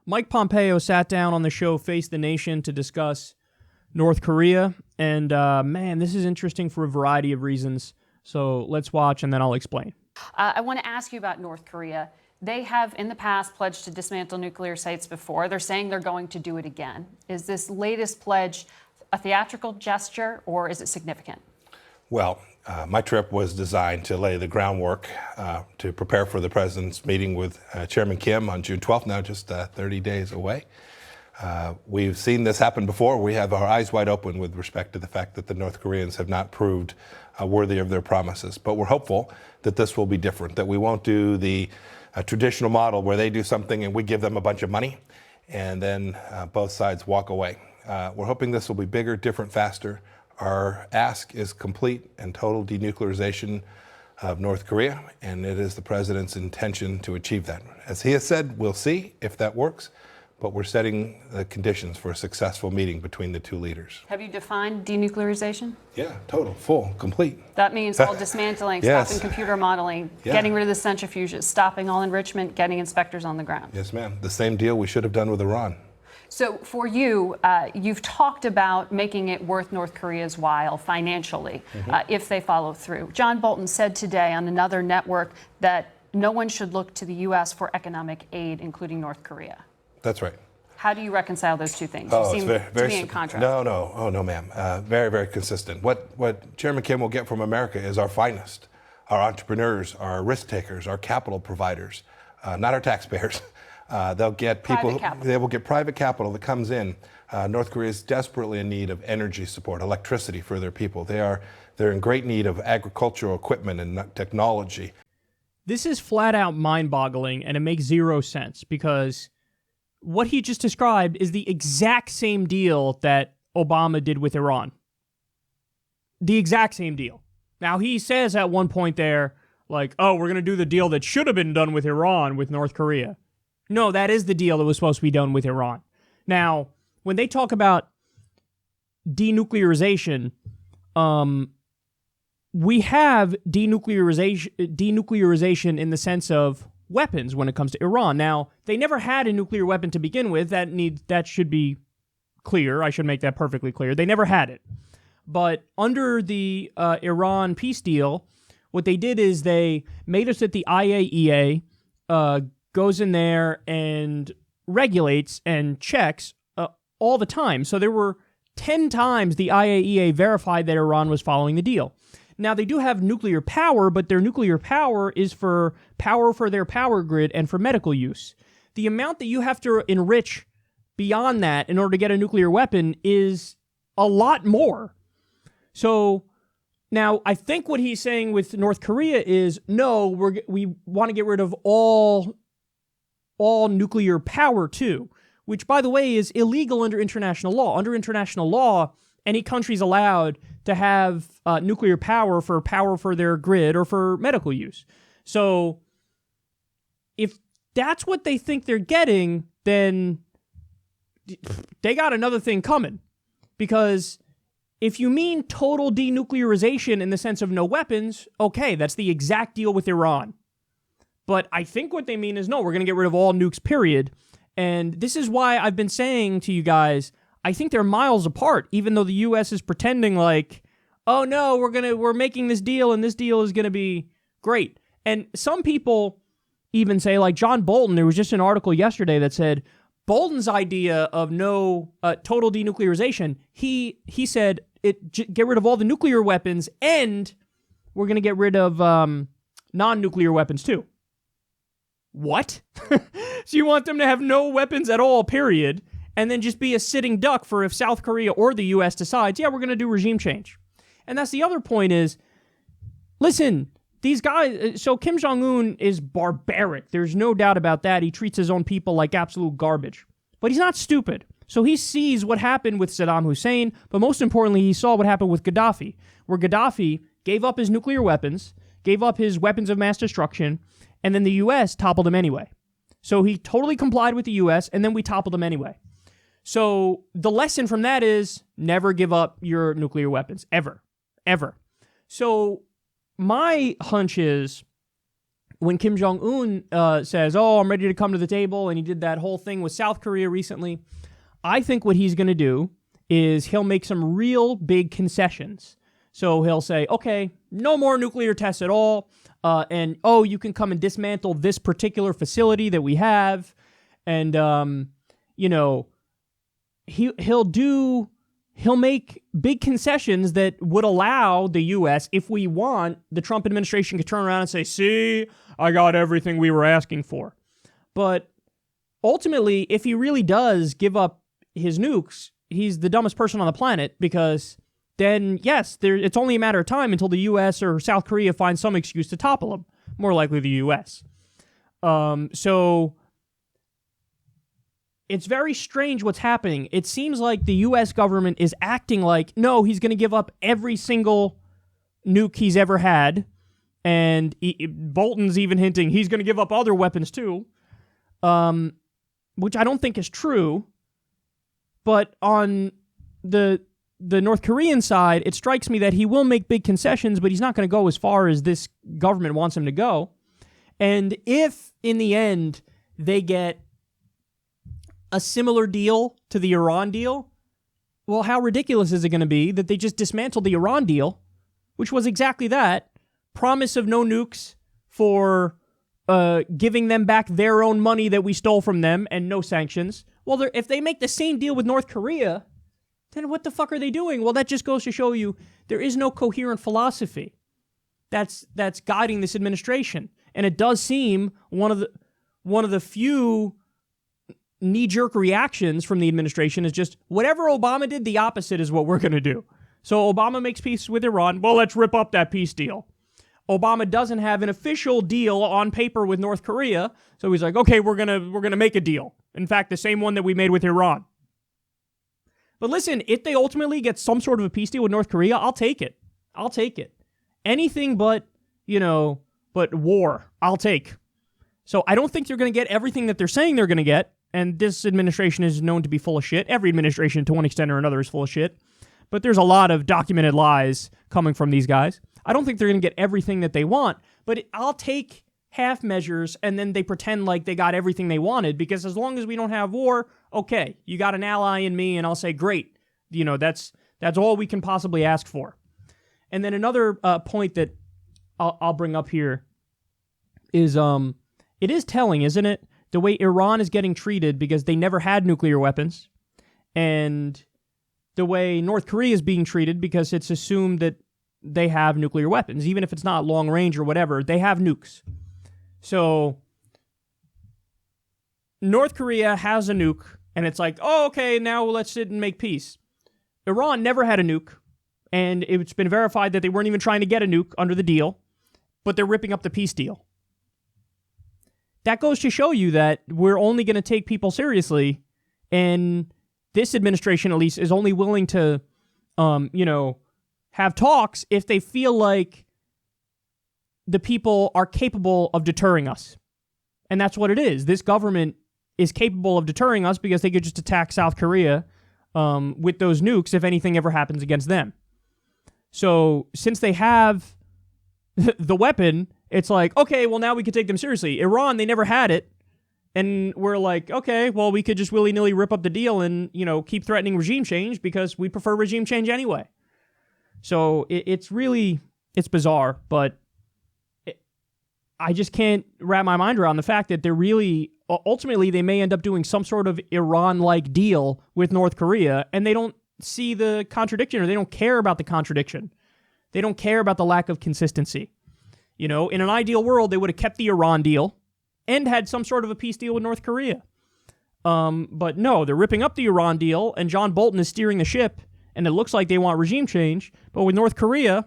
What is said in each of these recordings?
Mike Pompeo sat down on the show Face the Nation to discuss North Korea, and man, this is interesting for a variety of reasons. So let's watch, and then I'll explain. I want to ask you about North Korea. They have, in the past, pledged to dismantle nuclear sites before. They're saying they're going to do it again. Is this latest pledge a theatrical gesture, or is it significant? Well, my trip was designed to lay the groundwork to prepare for the president's meeting with Chairman Kim on June 12th, now just 30 days away. We've seen this happen before. We have our eyes wide open with respect to the fact that the North Koreans have not proved worthy of their promises. But we're hopeful that this will be different, that we won't do the traditional model where they do something and we give them a bunch of money and then both sides walk away. We're hoping this will be bigger, different, faster. Our ask is complete and total denuclearization of North Korea, and it is the president's intention to achieve that. As he has said, we'll see if that works, but we're setting the conditions for a successful meeting between the two leaders. Have you defined denuclearization? Yeah, total, full, complete. That means all dismantling, Yes. stopping computer modeling, getting rid of the centrifuges, stopping all enrichment, getting inspectors on the ground. Yes, ma'am. The same deal we should have done with Iran. So for you, you've talked about making it worth North Korea's while financially if they follow through. John Bolton said today on another network that no one should look to the U.S. for economic aid, including North Korea. That's right. How do you reconcile those two things? Oh, you seem to be in contrast. No. Oh, no, ma'am. Very, very consistent. What Chairman Kim will get from America is our finest, our entrepreneurs, our risk takers, our capital providers, not our taxpayers. They'll get people. They will get private capital that comes in. North Korea is desperately in need of energy support, electricity for their people. They're in great need of agricultural equipment and technology. This is flat out mind-boggling, and it makes zero sense because what he just described is the exact same deal that Obama did with Iran. The exact same deal. Now, he says at one point there, like, oh, we're going to do the deal that should have been done with Iran with North Korea. No, that is the deal that was supposed to be done with Iran. Now, when they talk about denuclearization, we have denuclearization in the sense of weapons when it comes to Iran. Now, they never had a nuclear weapon to begin with. That should be clear. I should make that perfectly clear. They never had it. But under the Iran peace deal, what they did is they made us that the IAEA goes in there and regulates and checks all the time. So there were 10 times the IAEA verified that Iran was following the deal. Now, they do have nuclear power, but their nuclear power is for their power grid and for medical use. The amount that you have to enrich beyond that in order to get a nuclear weapon is a lot more. So now, I think what he's saying with North Korea is, no, we want to get rid of all nuclear power too, which, by the way, is illegal under international law. Under international law, any country's allowed to have nuclear power for their grid or for medical use. So if that's what they think they're getting, then they got another thing coming. Because if you mean total denuclearization in the sense of no weapons, okay, that's the exact deal with Iran. But I think what they mean is, no, we're going to get rid of all nukes, period. And this is why I've been saying to you guys, I think they're miles apart, even though the U.S. is pretending like, oh no, we're making this deal and this deal is going to be great. And some people even say, like John Bolton, there was just an article yesterday that said Bolton's idea of no total denuclearization, he said get rid of all the nuclear weapons and we're going to get rid of non-nuclear weapons too. What? So you want them to have no weapons at all, period, and then just be a sitting duck for if South Korea or the U.S. decides, yeah, we're going to do regime change. And that's the other point is, listen, these guys, so Kim Jong-un is barbaric. There's no doubt about that. He treats his own people like absolute garbage. But he's not stupid. So he sees what happened with Saddam Hussein, but most importantly, he saw what happened with Gaddafi, where Gaddafi gave up his nuclear weapons, gave up his weapons of mass destruction, and then the U.S. toppled him anyway. So he totally complied with the U.S., and then we toppled him anyway. So the lesson from that is never give up your nuclear weapons, ever, ever. So my hunch is when Kim Jong-un says, oh, I'm ready to come to the table, and he did that whole thing with South Korea recently, I think what he's going to do is he'll make some real big concessions. So he'll say, okay, no more nuclear tests at all, and, oh, you can come and dismantle this particular facility that we have, and, he'll make big concessions that would allow the U.S., if we want, the Trump administration could turn around and say, see, I got everything we were asking for. But ultimately, if he really does give up his nukes, he's the dumbest person on the planet, because then, yes, it's only a matter of time until the U.S. or South Korea finds some excuse to topple him. More likely the U.S. So it's very strange what's happening. It seems like the U.S. government is acting like, no, he's going to give up every single nuke he's ever had, and Bolton's even hinting he's going to give up other weapons too, which I don't think is true. But on the North Korean side, it strikes me that he will make big concessions, but he's not going to go as far as this government wants him to go. And if, in the end, they get a similar deal to the Iran deal, well, how ridiculous is it going to be that they just dismantled the Iran deal, which was exactly that, promise of no nukes for giving them back their own money that we stole from them and no sanctions. Well, if they make the same deal with North Korea, then what the fuck are they doing? Well, that just goes to show you there is no coherent philosophy that's guiding this administration. And it does seem one of the few knee-jerk reactions from the administration is just whatever Obama did, the opposite is what we're going to do. So Obama makes peace with Iran. Well, let's rip up that peace deal. Obama doesn't have an official deal on paper with North Korea, so he's like, okay, we're gonna make a deal. In fact, the same one that we made with Iran. But listen, if they ultimately get some sort of a peace deal with North Korea, I'll take it. I'll take it. Anything but war, I'll take. So I don't think they're going to get everything that they're saying they're going to get, and this administration is known to be full of shit. Every administration, to one extent or another, is full of shit. But there's a lot of documented lies coming from these guys. I don't think they're going to get everything that they want, but I'll take half measures and then they pretend like they got everything they wanted, because as long as we don't have war, okay, you got an ally in me, and I'll say, great. That's all we can possibly ask for. And then another point that I'll bring up here is it is telling, isn't it, the way Iran is getting treated because they never had nuclear weapons, and the way North Korea is being treated because it's assumed that they have nuclear weapons. Even if it's not long range or whatever, they have nukes. So North Korea has a nuke, and it's like, oh, okay, now let's sit and make peace. Iran never had a nuke, and it's been verified that they weren't even trying to get a nuke under the deal, but they're ripping up the peace deal. That goes to show you that we're only going to take people seriously, and this administration, at least, is only willing to, have talks if they feel like the people are capable of deterring us. And that's what it is. This government is capable of deterring us because they could just attack South Korea with those nukes if anything ever happens against them. So since they have the weapon, it's like, okay, well, now we could take them seriously. Iran, they never had it. And we're like, okay, well, we could just willy-nilly rip up the deal and, keep threatening regime change because we prefer regime change anyway. So it's bizarre, but I just can't wrap my mind around the fact that they're really, ultimately, they may end up doing some sort of Iran-like deal with North Korea, and they don't see the contradiction, or they don't care about the contradiction. They don't care about the lack of consistency. In an ideal world, they would have kept the Iran deal and had some sort of a peace deal with North Korea. But no, they're ripping up the Iran deal, and John Bolton is steering the ship, and it looks like they want regime change. But with North Korea,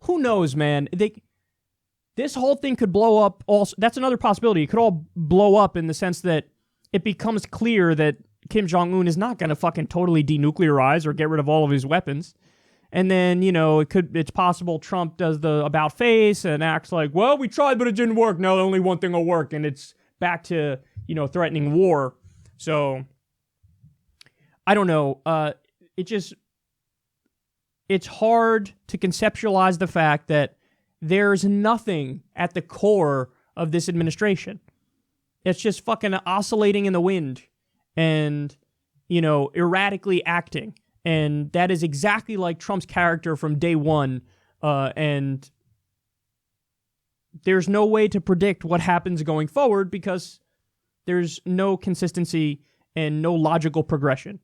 who knows, man? This whole thing could blow up. Also, that's another possibility. It could all blow up in the sense that it becomes clear that Kim Jong-un is not going to fucking totally denuclearize or get rid of all of his weapons. And then, it's possible Trump does the about face and acts like, well, we tried, but it didn't work. Now only one thing will work. And it's back to, threatening war. So I don't know. It's hard to conceptualize the fact that there's nothing at the core of this administration. It's just fucking oscillating in the wind and, erratically acting. And that is exactly like Trump's character from day one. And there's no way to predict what happens going forward because there's no consistency and no logical progression.